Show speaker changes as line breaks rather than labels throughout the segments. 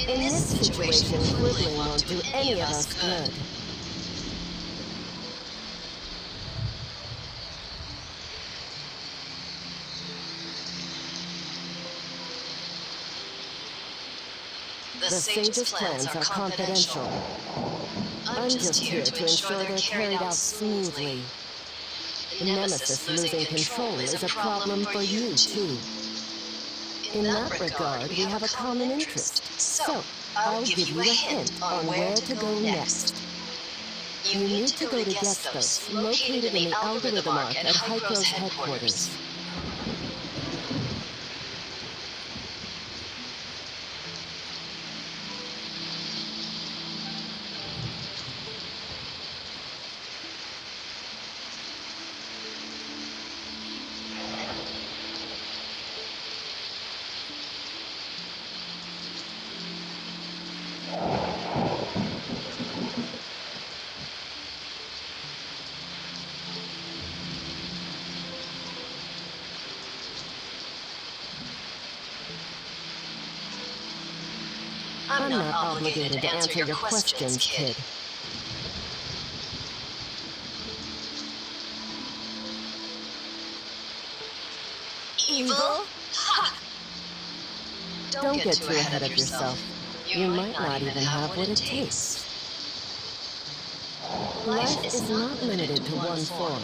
In this situation, quibbling won't do any of us good. The sage's plans are confidential. I'm just here to ensure they're carried out smoothly. The Nemesis losing control is a problem for you, too. In that regard, we have a common interest. So, I'll give you a hint on where to go next. You need to go to Gestos, located in the algorithm arc at Hypro's headquarters. I'm not obligated to answer your questions, kid.
Evil? Ha!
Don't get too ahead of yourself. You might not even have what it takes. Life is not limited to one form.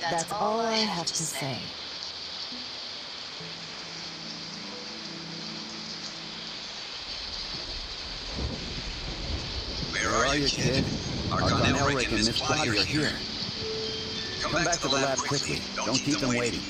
That's all I have to say.
Where are you, kid? Archon Elric and Miss Claudia are here. Come back to the lab quickly. Don't keep them waiting.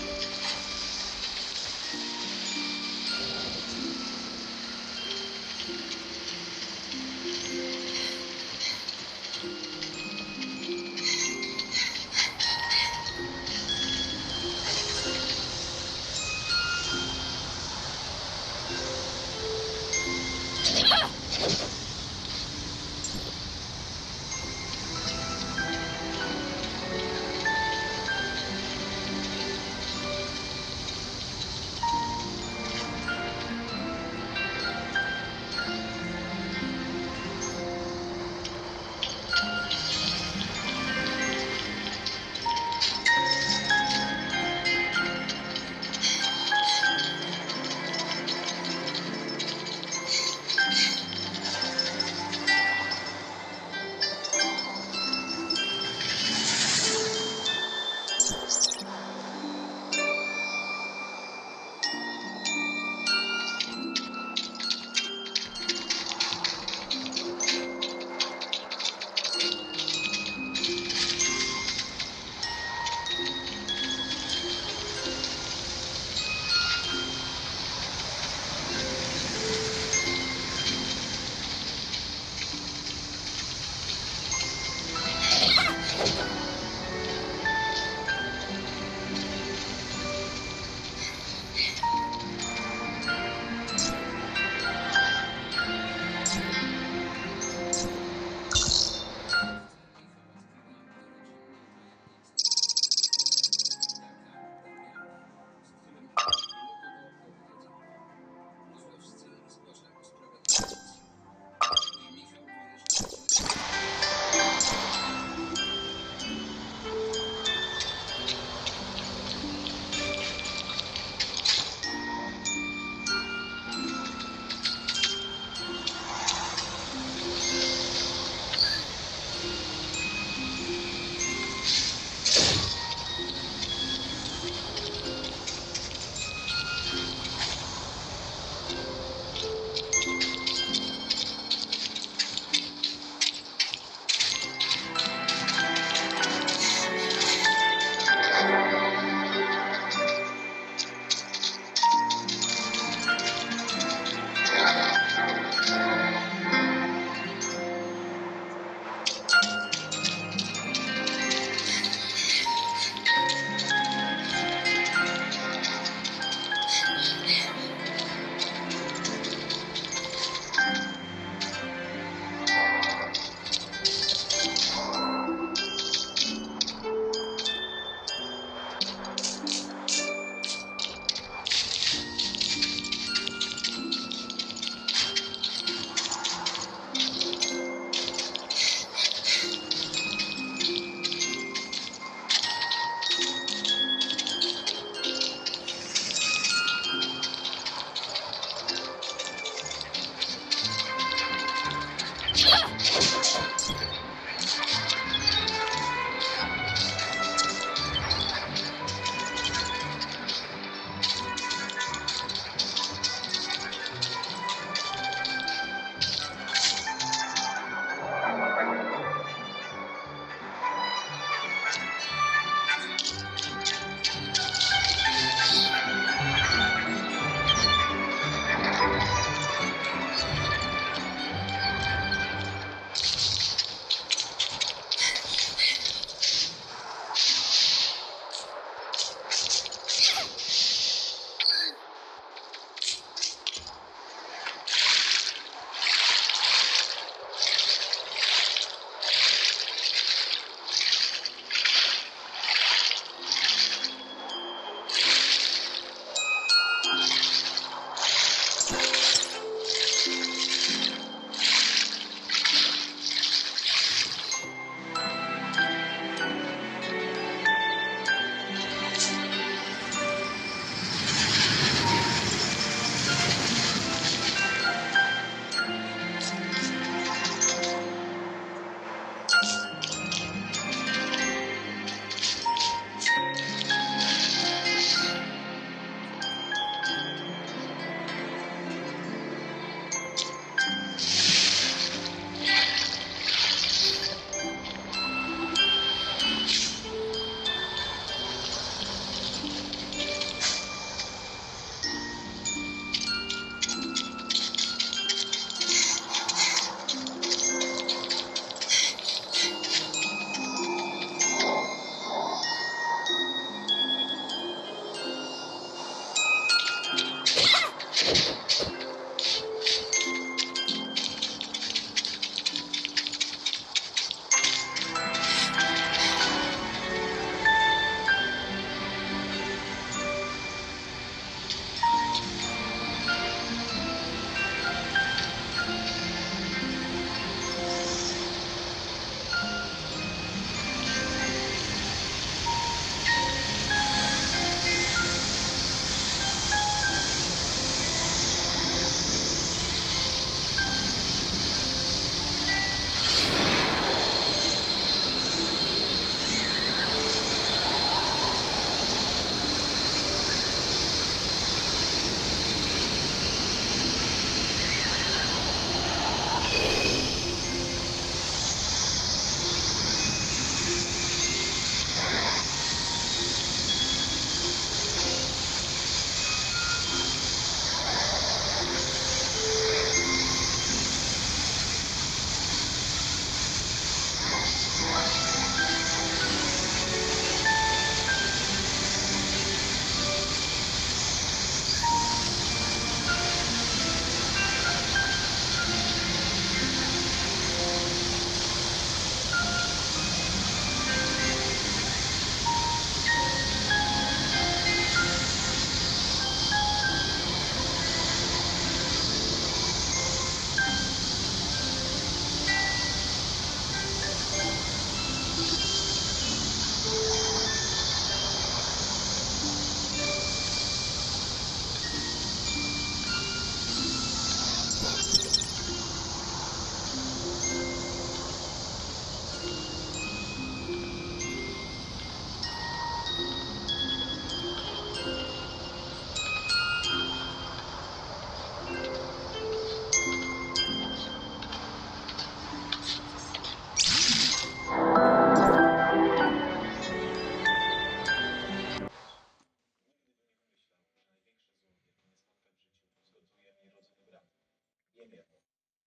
Wiemy o.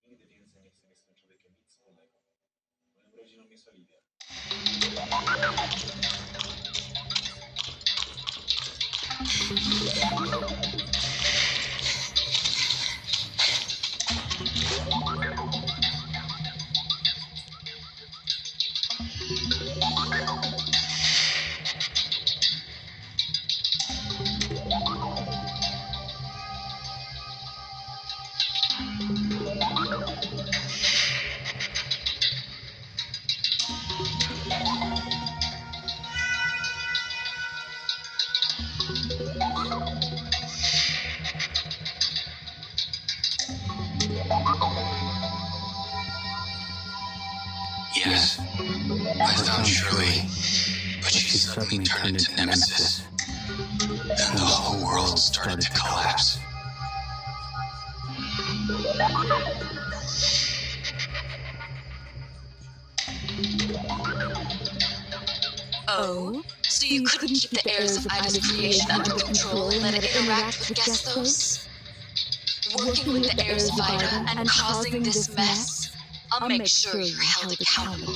Nigdy więcej nie chcę mieć z tym człowiekiem nic wspólnego. Moją rodziną jest Oliwia.
Yes, I found Shirley, but she suddenly turned into Nemesis, and the whole world started to collapse.
Oh? So you couldn't keep the heirs of Ida's creation under control and let it interact with Gestos? Working with the heirs of Ida and causing this mess? I'll make sure you're held accountable.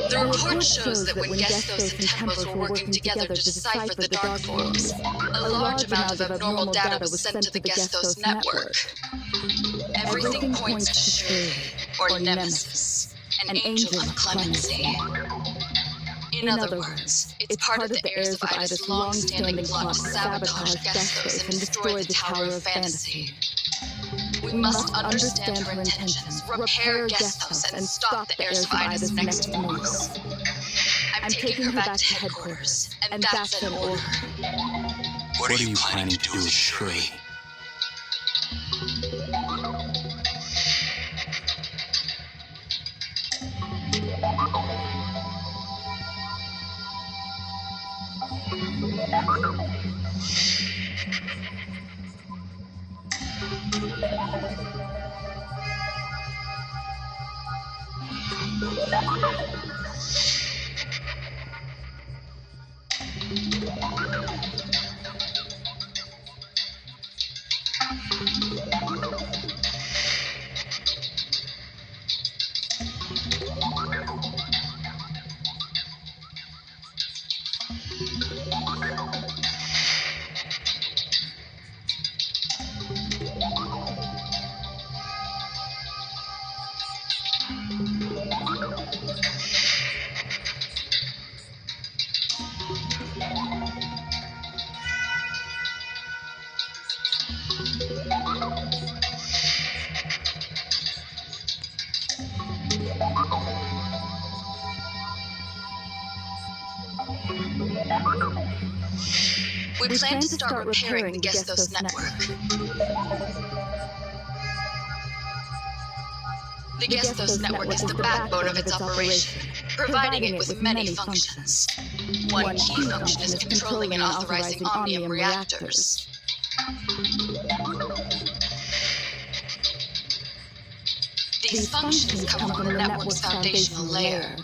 The report shows that when Gestos and Tempos were working together to decipher the dark forms, a large amount of abnormal data was sent to the Gestos network. Everything points to Shirley, or Nemesis, an angel of clemency. In other words, it's part of the heirs of Ida's long-standing plot to sabotage Gestos and destroy the Tower of Fantasy. We must understand her intentions, repair Gestos, and stop the heirs of Ida's next moves. I'm taking her back to headquarters, and that's an order.
What are you planning to do with Shirley?
We plan to start repairing the Gestos network. The Gestos network is the backbone of its operation, providing it with many functions. One key function is controlling and authorizing omnium reactors. These functions come from the network's foundational layer.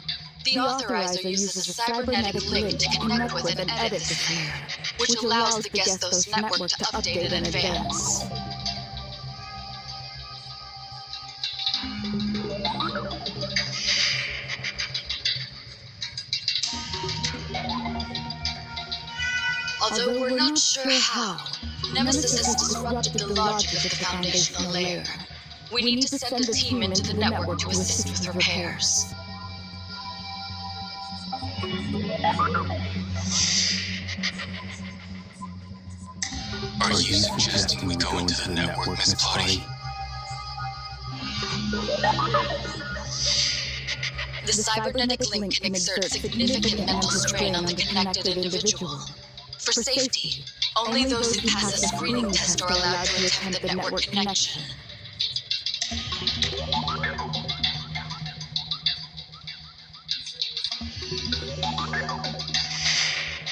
The authorizer uses a cybernetic link to connect with and edit this layer, which allows the Gestos network to update in advance. Although we're not sure how, Nemesis has disrupted the logic of the foundational layer. We need to send a team into the network to assist with repairs.
Are you suggesting we go into the network, Miss Claudia?
The cybernetic link can exert significant mental strain on the connected individual. For safety, only those who pass a screening test are allowed to attempt the network connection.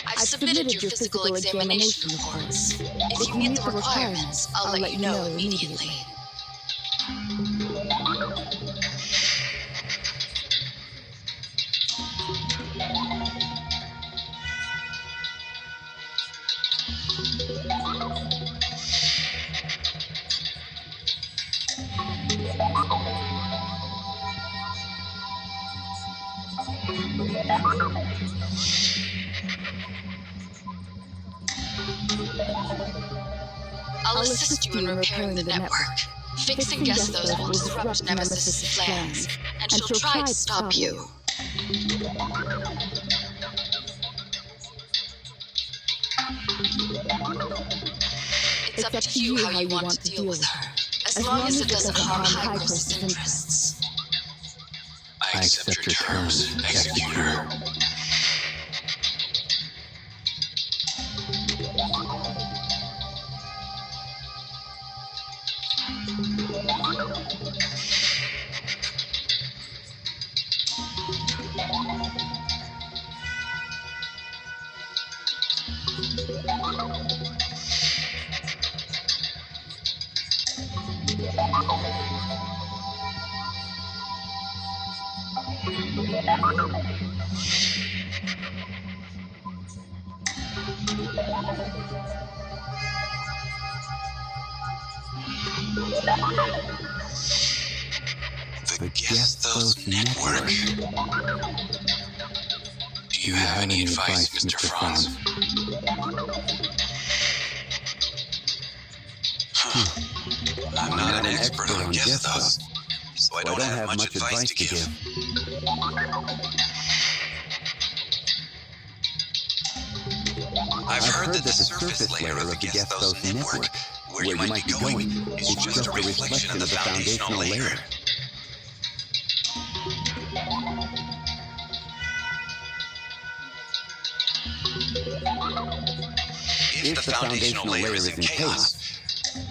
I've submitted your physical examination reports. If you meet the requirements, I'll let you know immediately. I'll assist you in repairing the network. Fixing Gestos will disrupt Nemesis' plans, and she'll try to stop you. It's up to you how you want to deal with her, as long as it doesn't harm High-Coast's interests.
I accept your terms, Executor. The Gestos Network. Do you have any advice, Mr. Franz? I'm not an expert on Gestos, so I don't have much advice to give. I've heard that the surface layer of the Gestos network, where you might be going, is just a reflection of the foundational layer. If the foundational layer is in chaos,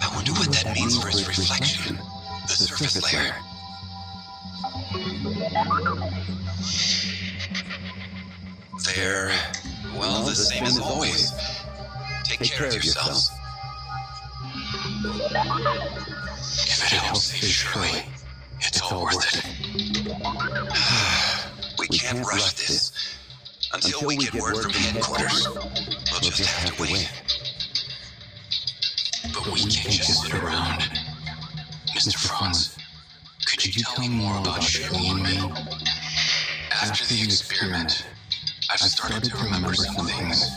I wonder what that means for its reflection, the surface layer. They're, well, the same as always. Take care of yourselves. If it helps save Shirley, it's all worth it. We can't rush this. Until we get word from headquarters, we'll just have to wait. But we can't just sit around. Mr. Franz, could you tell me more about Shirley and me? After the experiment, I've started to remember some things.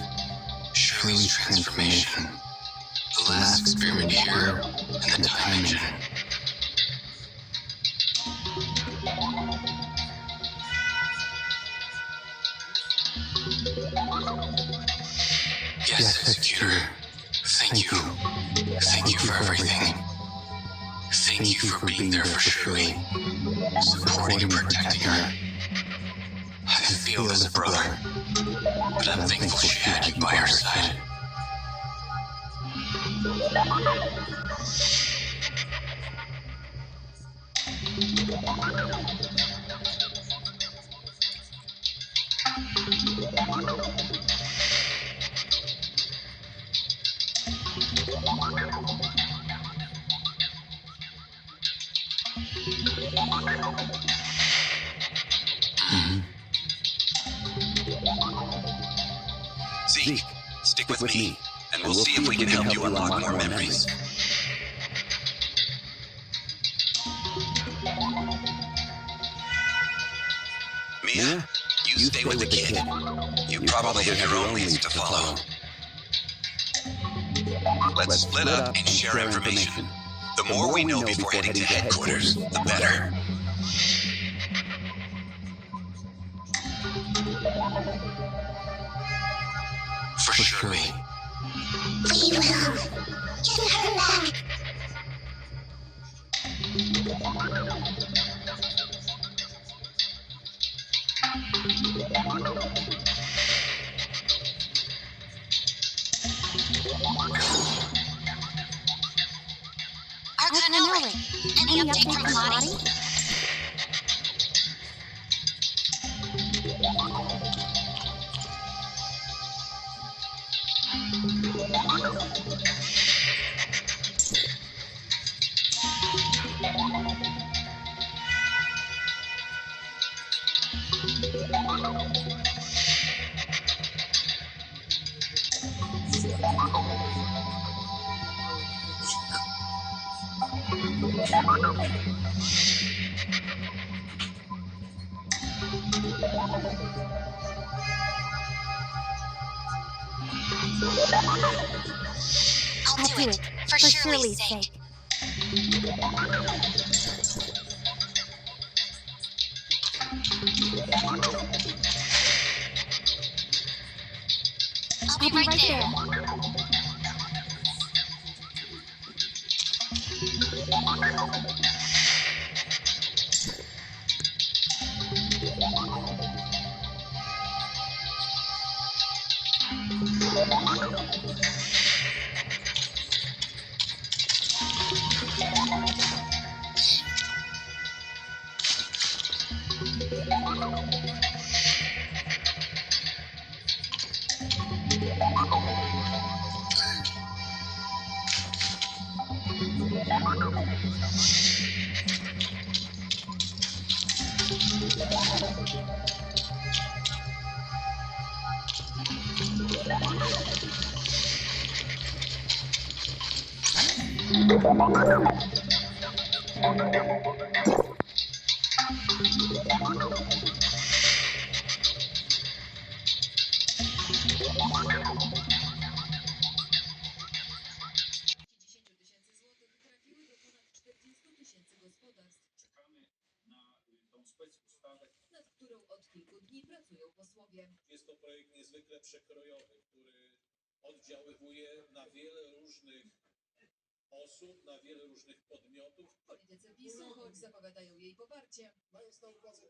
Shirley's transformation, the last experiment here, and the time engine. Yes, Executor. Thank you. Thank you for everything. Thank you for being there for Shirley, supporting and protecting her. I feel as a brother, but I'm thankful she had you by her side. Zeke, stick with me, and we'll see if we can help you unlock more memories. Mia, you stay with the kid. You probably have your own reason to follow. Let's split up and share information. The more we know before heading to headquarters, the better. For Shirley.
We will get her back.
Arcanelic, any update from Lottie?
I'll do it for Shirley's sake. I'll be right there.
Czekamy na tą specustawę,
nad którą od kilku dni pracują posłowie.
jest to projekt niezwykle przekrojowy, który oddziaływuje na wiele różnych osób, na wiele różnych podmiotów.
Politycy PiS-u, choć zapowiadają jej poparcie,
Mając na uwadze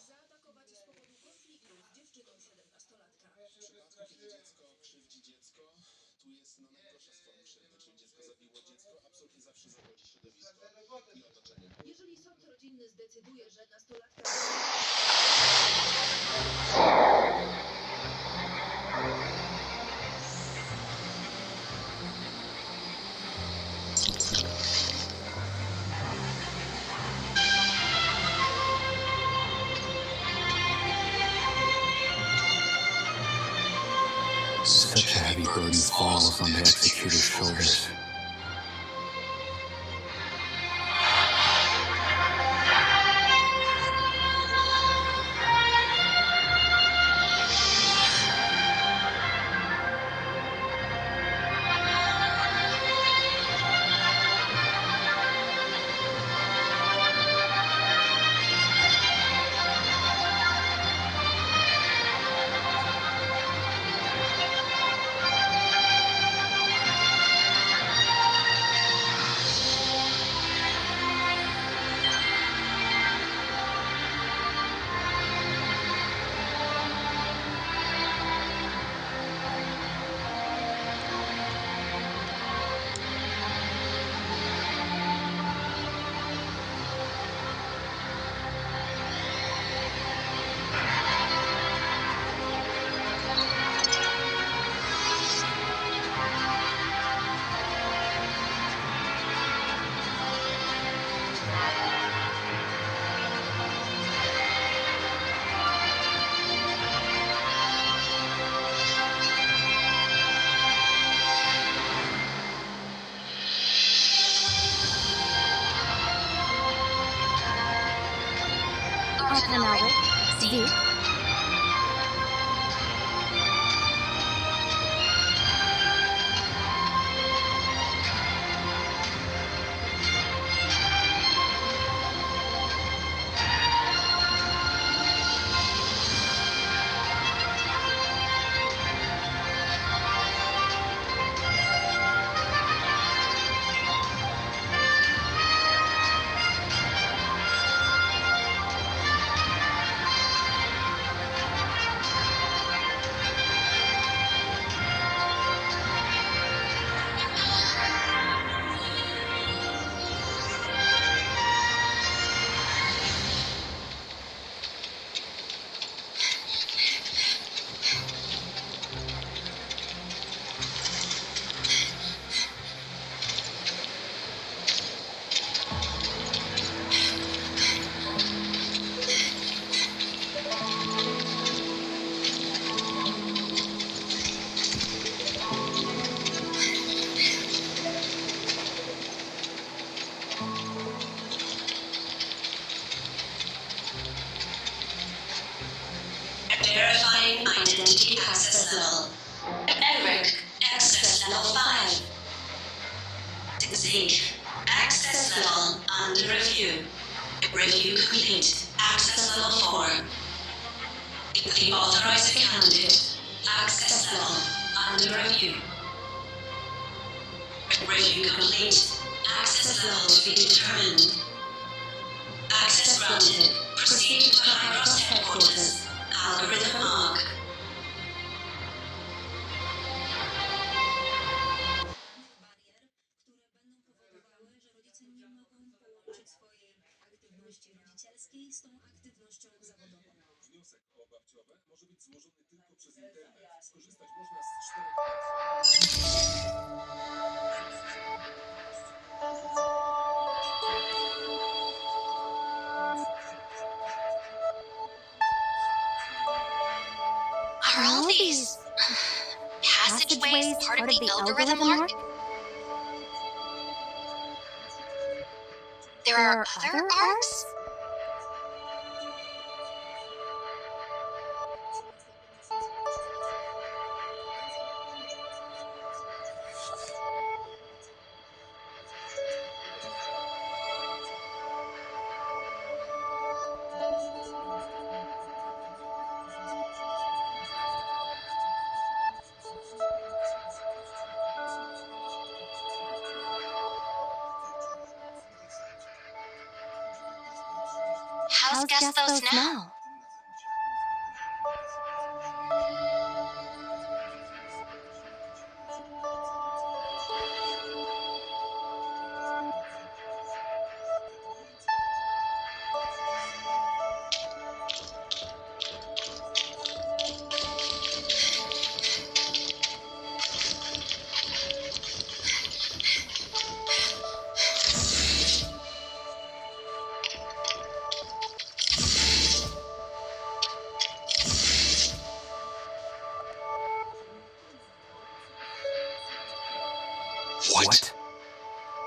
Zaatakować z powodu konfliktu z dziewczyną 17-latka.
W przypadku, kiedy dziecko krzywdzi dziecko, tu jest najgorsza z form krzywdy, czyli dziecko zabiło dziecko, absolutnie zawsze zawodzi środowisko i otoczenie.
Jeżeli sąd rodzinny zdecyduje, że nastolatka
Such a heavy burden falls on the executor's shoulders.
Arkanalik, Zeke.
Verifying identity access level. Eric, access level 5. Zeke, access level under review. Review complete. Access level 4. The authorized candidate. Access level under review. Review complete. Access level to be determined. Access granted. Proceed to Hyros headquarters. Algorithm log.
barier, które będą powodowały, że rodzice nie mogą połączyć swojej aktywności rodzicielskiej z tą aktywnością zawodową.
Wniosek o babciowe może być złożony tylko przez internet. Skorzystać można z 4 płac.
Are all these passageways part of the algorithm arc? There are other arcs? How's Gestos now?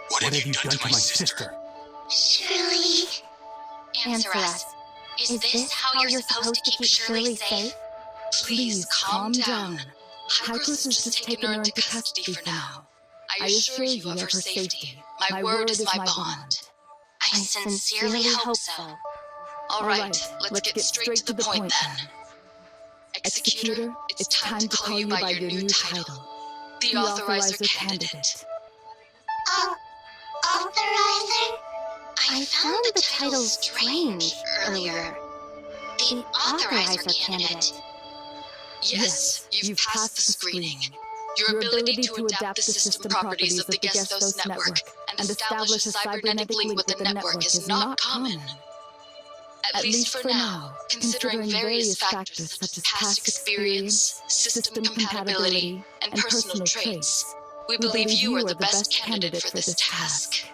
What have you done to my sister?
Shirley. Answer us. Is this how you're supposed to keep Shirley safe?
Please calm down. Hykros has just taken her into custody for now. I assure you of her safety. My word is my bond.
I sincerely hope so.
All right, let's get straight to the point then. Executor, it's time to call you by your new title, the Authorizer Candidate.
Authorizer? I found the title strange earlier. The Authorizer Candidate.
Yes, you've passed the screening. Your ability to adapt the system properties of the Gestos network and establish a cybernetic link with the network is not common. At least for now, considering various factors such as past experience, system compatibility, and personal traits, we believe you are the best candidate for this task.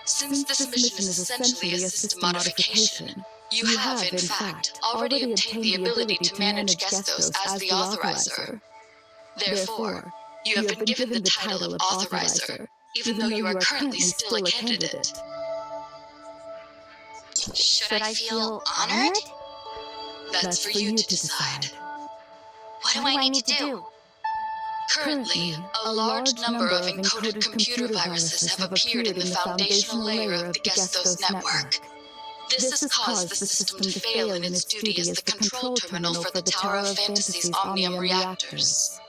Since this mission is essentially a system modification, you have, in fact, already obtained the ability to manage Gestos as the Authorizer. Therefore, you have been given the title of Authorizer, even though you are currently still a candidate.
Should I feel honored?
That's for you to decide.
What do I need to do?
Currently, a large number of encoded computer viruses have appeared in the foundational layer of the Gestos network. This has caused the system to fail in its duty as the control terminal for the Tower of Fantasy's Omnium reactors.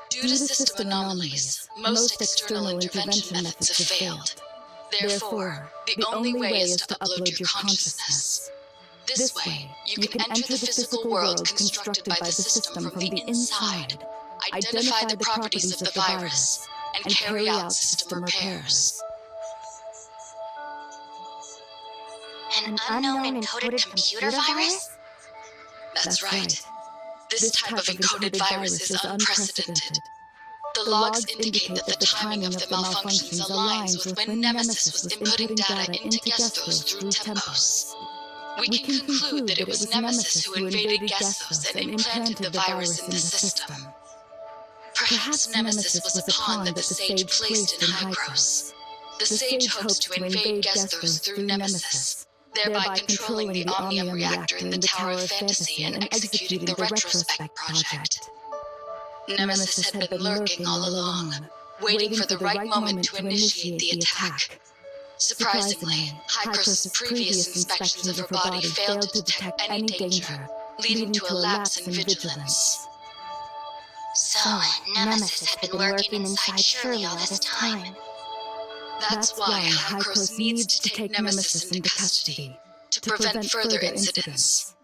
Due to system anomalies, most external intervention methods have failed. Therefore, the only way is to upload your consciousness. This way, you can enter the physical world constructed by the system from the inside, identify the properties of the virus, and carry out system repairs.
An unknown encoded computer virus?
That's right. This type of encoded virus is unprecedented. The logs indicate that the timing of the malfunctions aligns with when Nemesis was inputting data into Gestos through Tempos. We can conclude that it was Nemesis who invaded Gestos and implanted the virus in the system. Perhaps Nemesis was a pawn that the Sage placed in Hykros. The Sage hopes to invade Gestos through Nemesis, thereby controlling the Omnium reactor in the Tower of Fantasy and executing the Retrospect project. Nemesis had been lurking all along, waiting for the right moment to initiate the attack. Surprisingly, Hykros' previous inspections of her body failed to detect any danger, leading to a lapse in vigilance.
So, Nemesis had been lurking inside Shirley all this time.
That's why Hykros needs to take Nemesis into custody, to prevent further incidents.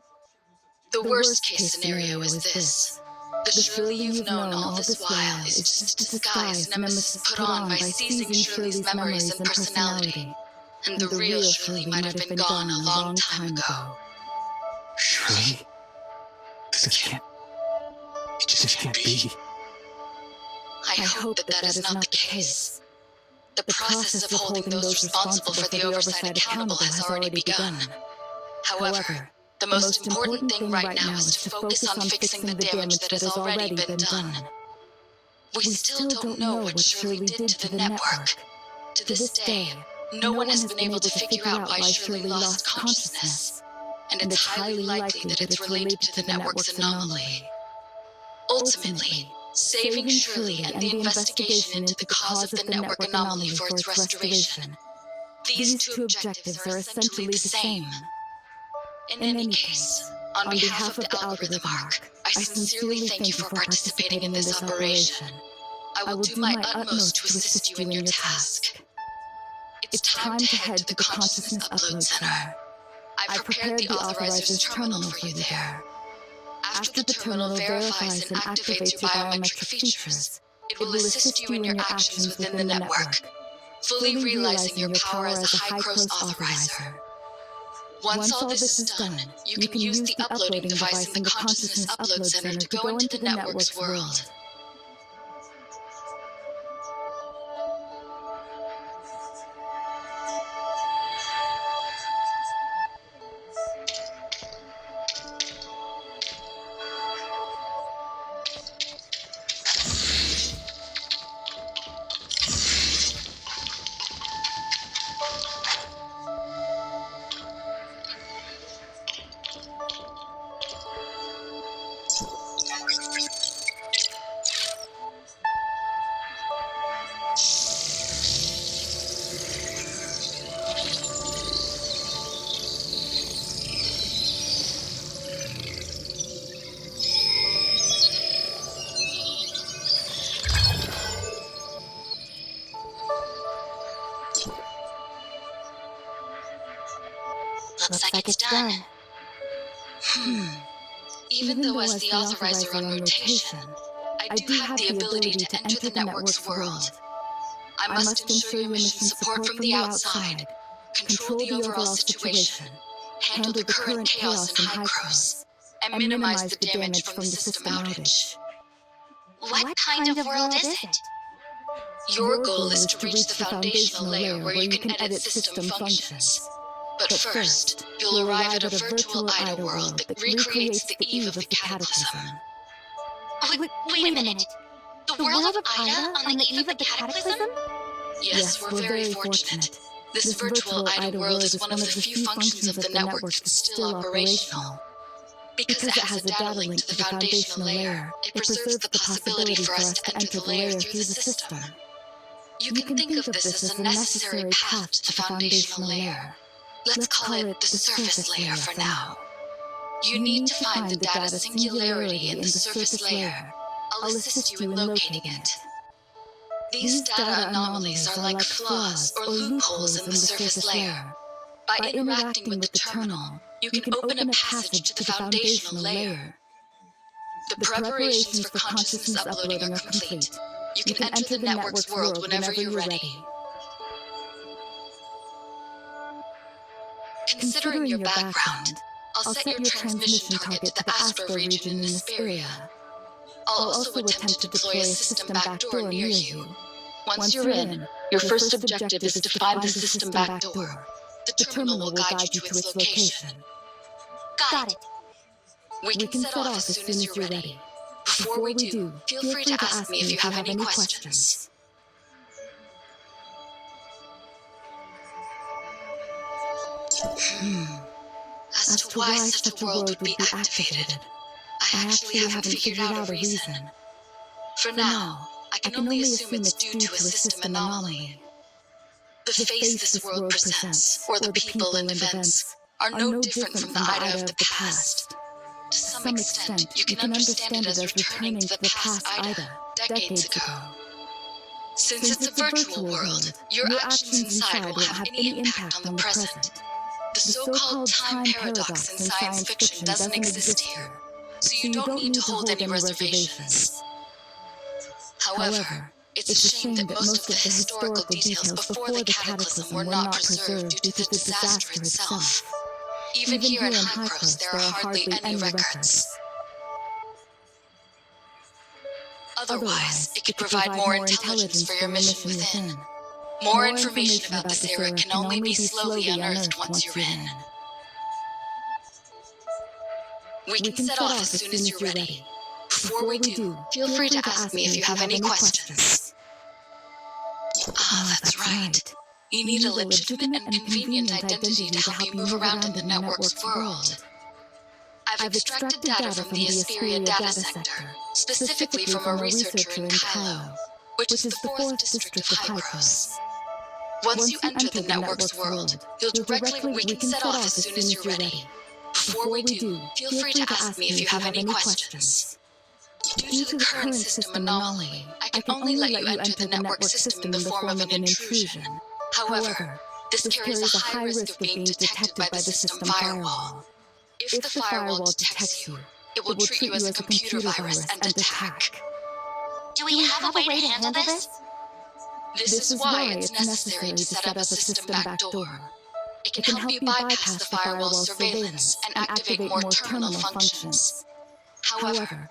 The worst-case scenario is this. The Shirley you've known all this while is just a disguise Nemesis put on by seizing Shirley's memories and personality, and the real Shirley might have been gone a long time ago.
Shirley? It just can't be.
I hope that is not the case. The process of holding those responsible for the oversight accountable has already begun. However, the most important thing right now is to focus on fixing the damage that has already been done. We still don't know what Shirley did to the network. To this day, no one has been able to figure out why Shirley lost consciousness, and it's highly likely that it's related to the network's anomaly. Ultimately, saving Shirley and the investigation into the cause of the network anomaly for its restoration. These two objectives are essentially the same. In any case, on behalf of the algorithm arc, I sincerely thank you for participating in this operation. I will do my utmost to assist you in your task. It's time to head to the Consciousness Upload Center. I've prepared the authorizer's terminal for you there. After the terminal verifies and activates your biometric features, it will assist you in your actions within the network, fully realizing your power as a high-cross authorizer. Once all this is done, you can use the uploading device in the Consciousness Upload Center to go into the network's world.
Looks like it's done.
Even though as the authorizer on rotation, I do have the ability to enter the network's world. I must ensure your mission support from the outside, control the overall situation, handle the current chaos in Hycros, and minimize the damage from the system outage.
What kind of world is it?
Your goal is to reach the foundational layer where you can edit system functions. But first, you'll arrive at a virtual idol world that recreates the eve of the cataclysm.
Wait a minute. The world of Ida on the eve of the cataclysm?
Yes, we're very fortunate. This virtual idol world is one of the few functions of the network that's still operational. Because it has a data link to the foundational layer, it preserves the possibility for us to enter the layer through the system. You can think of this as a necessary path to the foundational layer. Let's call it the surface layer for now. You need to find the data singularity in the surface layer. I'll assist you in locating it. These data anomalies are like flaws or loopholes in the surface layer. By interacting with the terminal, you can open a passage to the foundational layer. The preparations for consciousness uploading are complete. You can enter the network's world whenever you're ready. Considering your background, I'll set your transmission target to the Astro region in this area. I'll also attempt to deploy a system backdoor near you. Once you're in, your first objective is to find the system backdoor. The terminal will guide you to its location.
Got it.
We can set off as soon as you're ready. Before we do, feel free to ask me if you have any questions. As to why such a world would be activated, I actually haven't figured out a reason. For now, I can only assume it's due to a system anomaly. The face this world presents, or the people and events, are no different from the Ida of the past. To some extent, you can understand it as returning to the past Ida, decades ago. Since it's a virtual world, your actions inside won't have any impact on the present. The so-called time paradox in science fiction doesn't exist here, so you don't need to hold any reservations. However, it's a shame that most of the historical details before the cataclysm were not preserved due to the disaster itself. Even here in Hycros, there are hardly any records. Otherwise, it could provide more intelligence for your mission within. More information about this era can only be slowly unearthed once you're in. We can set off as soon as you're ready. Before we do, feel free to ask me if you have any questions. Ah, that's right. You need a legitimate and convenient identity to help you move around in the network's world. I've extracted data from the Asperia data sector, specifically from a researcher in Cairo, which is the 4th district of Hycros. Once you enter the network's world, we can set off as soon as you're ready. Before we do, feel free to ask me if you have any questions. Due to the current system anomaly, I can only let you enter the network system in the form of an intrusion. However, This carries a high risk of being detected by the system firewall. If the firewall detects you, it will treat you as a computer virus and attack.
Do we have a way to handle this?
This is why it's necessary to set up a system backdoor. It can help you bypass the firewall's surveillance and activate more terminal functions. However,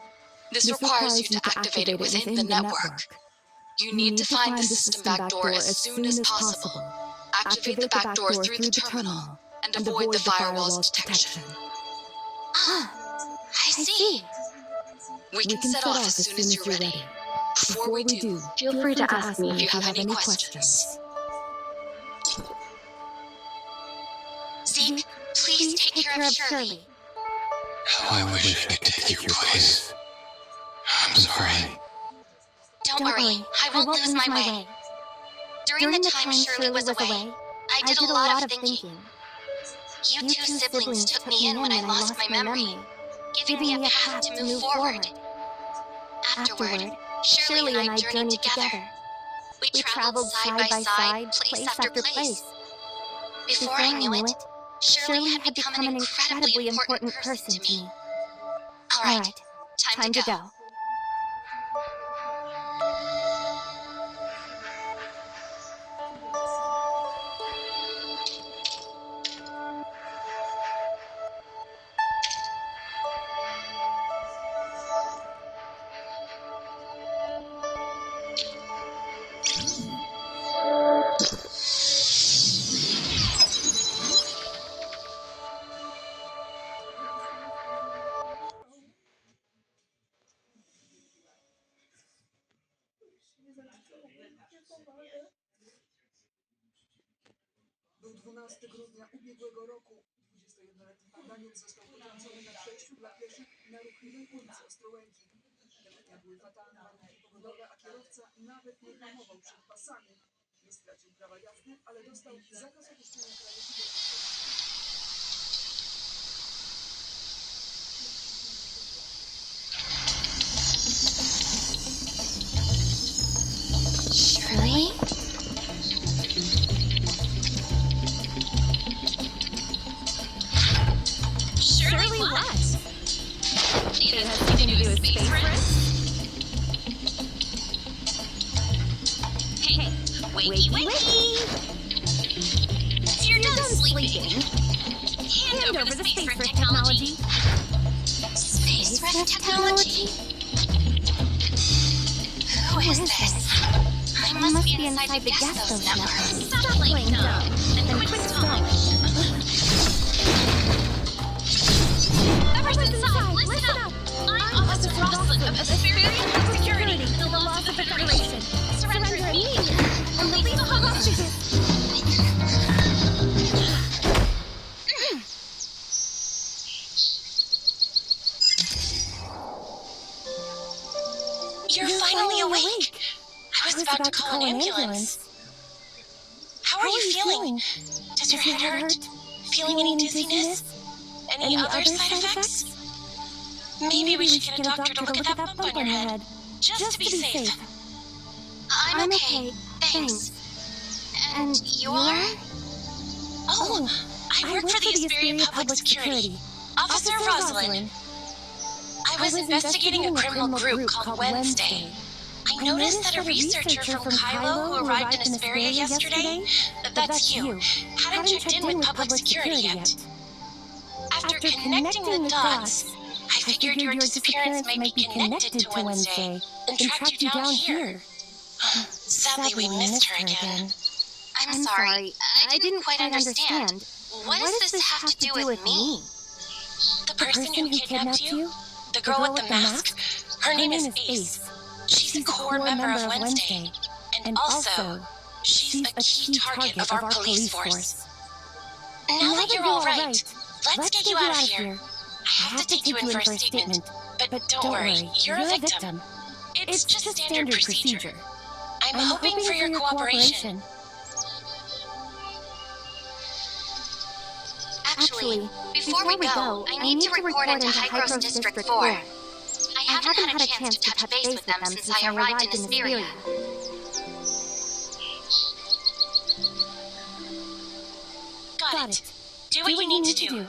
this requires you to activate it within the network. You need to find the system backdoor as soon as possible. Activate the backdoor through the terminal and avoid the firewall's detection.
I see.
We can set off as soon as you're ready. Before we do,
Feel free to ask me
if you have any questions.
Zeke, please take care of Shirley.
How I wish I could take your place. I'm sorry.
Don't worry, I won't lose my way. During the time Shirley was away, I did a lot of thinking. You two siblings took me in when I lost my memory, giving me a path to move forward. Afterward, Shirley and I journeyed together. We traveled side by side, place after place. Before I knew it, Shirley had become an incredibly important person to me. All right, time to go.
Był 12 grudnia ubiegłego roku. 21-letni Daniel został potrącony na przejściu dla pieszych na ruchliwej ulicy Ostrołęki. Tego dnia były fatalne warunki pogodowe, a kierowca nawet nie hamował przed pasami. Nie stracił prawa jazdy, ale dostał zakaz opuszczania kraju i
Shirley? Shirley what? It has something to do with space race? Hey, wakey wakey! You're done sleeping. Hand over the space rift technology. Space rift technology? Who is this? I must be inside the Guestos network. Stop playing dumb and quit stalling. Everyone's inside, listen up! I'm Officer Rosalind of Experience Security, the laws of the Federation. Surrender immediately and release the hostages. You're finally awake. I was about to call an ambulance. How are you feeling? Does your head hurt? Feeling any dizziness? Any other side effects? Maybe we should get a doctor to look at that bump on your head, just to be safe. I'm okay, thanks. And you are? Oh, I work for the Asperia Public Security. Officer Rosalind. I was investigating a criminal group called Wednesday. I noticed that a researcher from Kylo who arrived in Asperia yesterday, that's you, hadn't checked in with public security yet. After connecting the dots, I figured your disappearance might be connected to Wednesday and tracked you down here. Sadly, we missed her again. I'm sorry, I didn't quite understand. What does this have to do with me? The person who kidnapped you? The girl with the mask? Her name is Ace. She's a core member of Wednesday. And also, she's a key target of our police force. Now that you're all right, let's get you out of here. I have to take you in for a statement, but don't worry, you're a victim. It's just standard procedure. I'm hoping for your cooperation. Actually, before we go, I need to report into Hypros District 4. I haven't had a chance to touch base with them since I arrived in Asperia. Got it. Do what you need to do.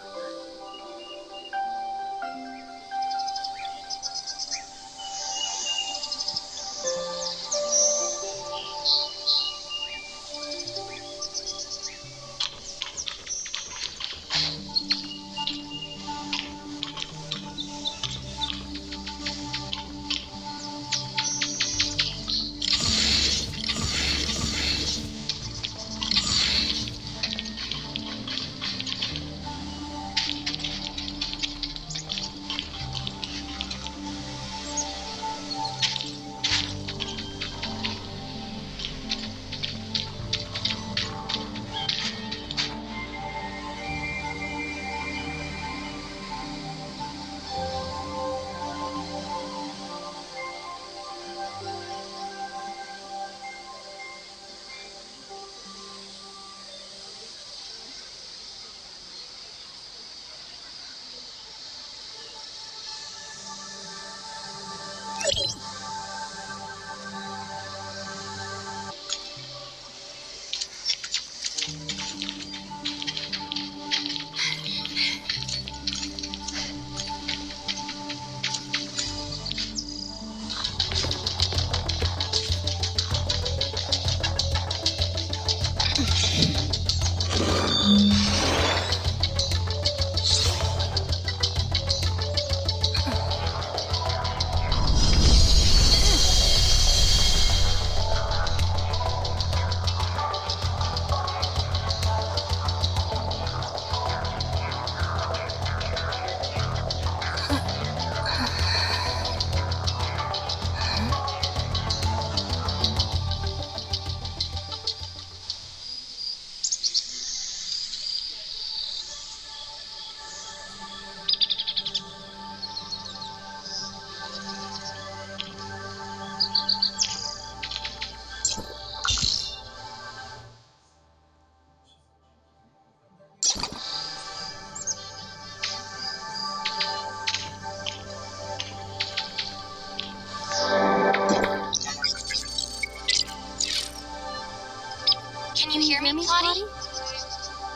Can you hear me, Plotty?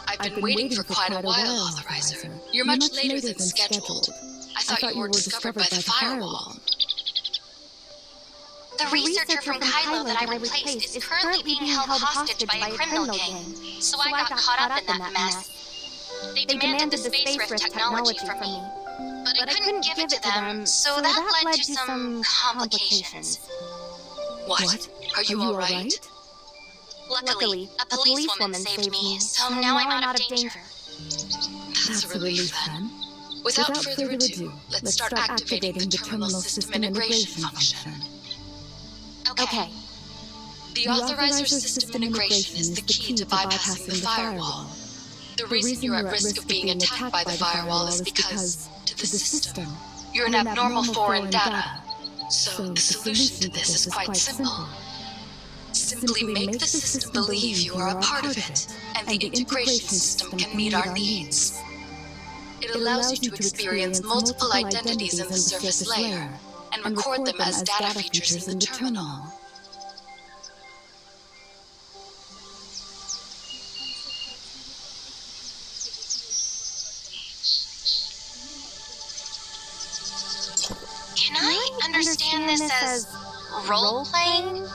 I've been waiting for quite a while, Authorizer. You're much later than scheduled. I thought you were discovered by the firewall.
The researcher from Kylo that I replaced is currently being held hostage by a criminal gang, so I got caught up in that mess. They demanded the space rift technology from me, but I couldn't give it to them, so that led to some complications.
What? Are you all right?
Luckily, a policewoman saved me, so now I'm out of danger.
That's a relief then. Without further ado, let's start activating the terminal system integration function.
Okay.
The Authorizer system integration is the key to bypassing the firewall. The reason you're at risk of being attacked by the firewall is because, to the system, you're an abnormal foreign data. So the solution to this is quite simple. Simply make the system believe you are a part of it, and the integration system can meet our needs. It allows you to experience multiple identities in the surface layer, and record them as data features in the terminal.
Can I understand this as role-playing?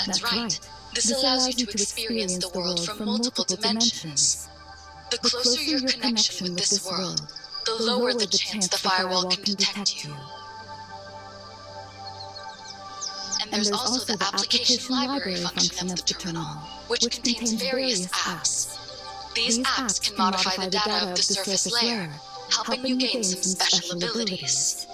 That's right. This allows you to experience the world from multiple dimensions. The closer your connection with this world, the lower the chance the firewall can detect you. And there's also the application library function of the terminal, which contains various apps. These apps can modify the data of the surface layer, helping you gain some special abilities.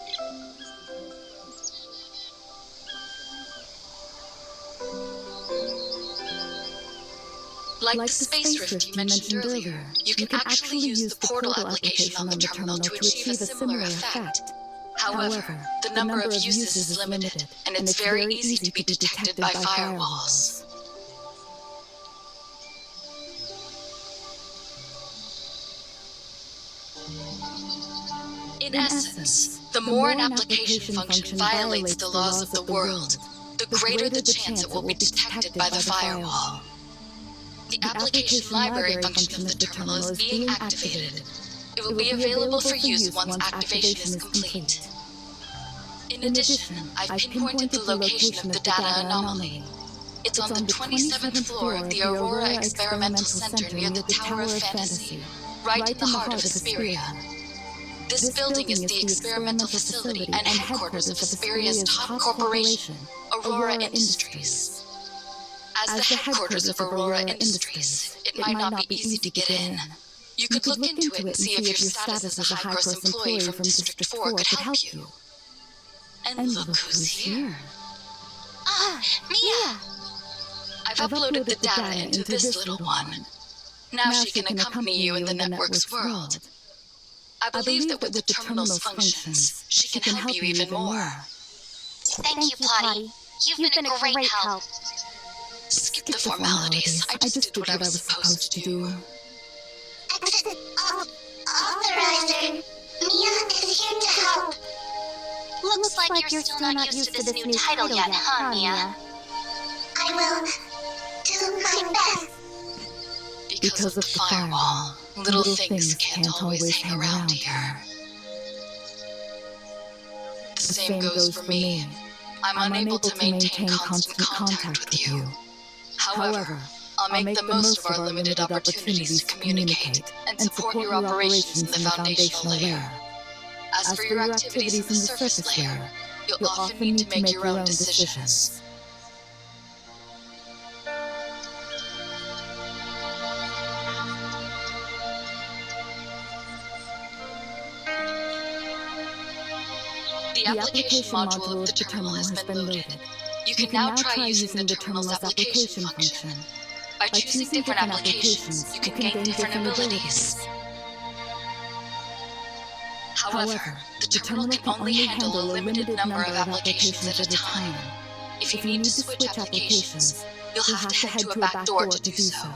Like the space rift you mentioned earlier, you can actually use the portal application on the terminal to achieve a similar effect. However, the number of uses is limited, and it's very easy to be detected by firewalls. In essence, the more an application function violates the laws of the world, the greater the chance it will be detected by the firewall. The application library function of the terminal is being activated. It will be available for use once activation is complete. In addition, I've pinpointed the location of the data anomaly. It's on the 27th floor of the Aurora Experimental Center near the Tower of Fantasy, right in the heart of Hesperia. This building is the experimental facility and headquarters of Hesperia's top corporation, Aurora Industries. As the headquarters of Aurora Industries, it might not be easy to get in. You could look into it and see if your status as a high-cost employee from District 4 could help you. And look who's here.
Mia!
I've uploaded the data into this little one. Now she can accompany you in the network's world. I believe that with the terminal's functions, she can help you even more.
Thank you, Plotty. You've been a great help.
Skip the formalities. I just did what I was supposed to do.
Exit authorizer. Mia is here to help.
Looks like you're still not used to this new title yet, huh, Mia?
I will do my best.
Because of the firewall, little things can't always hang around here. The same goes for me. I'm unable to maintain constant contact with you. However, I'll make the most of our limited opportunities to communicate and support your operations in the foundational layer. As for your activities in the surface layer, you'll often need to make your own decisions. The application module of the terminal has been loaded. You can now try using the terminal's application function. By choosing different applications, you can gain different abilities. However, the terminal can only handle a limited number of applications at a time. If you need to switch applications, you'll have to head to a back door to do so.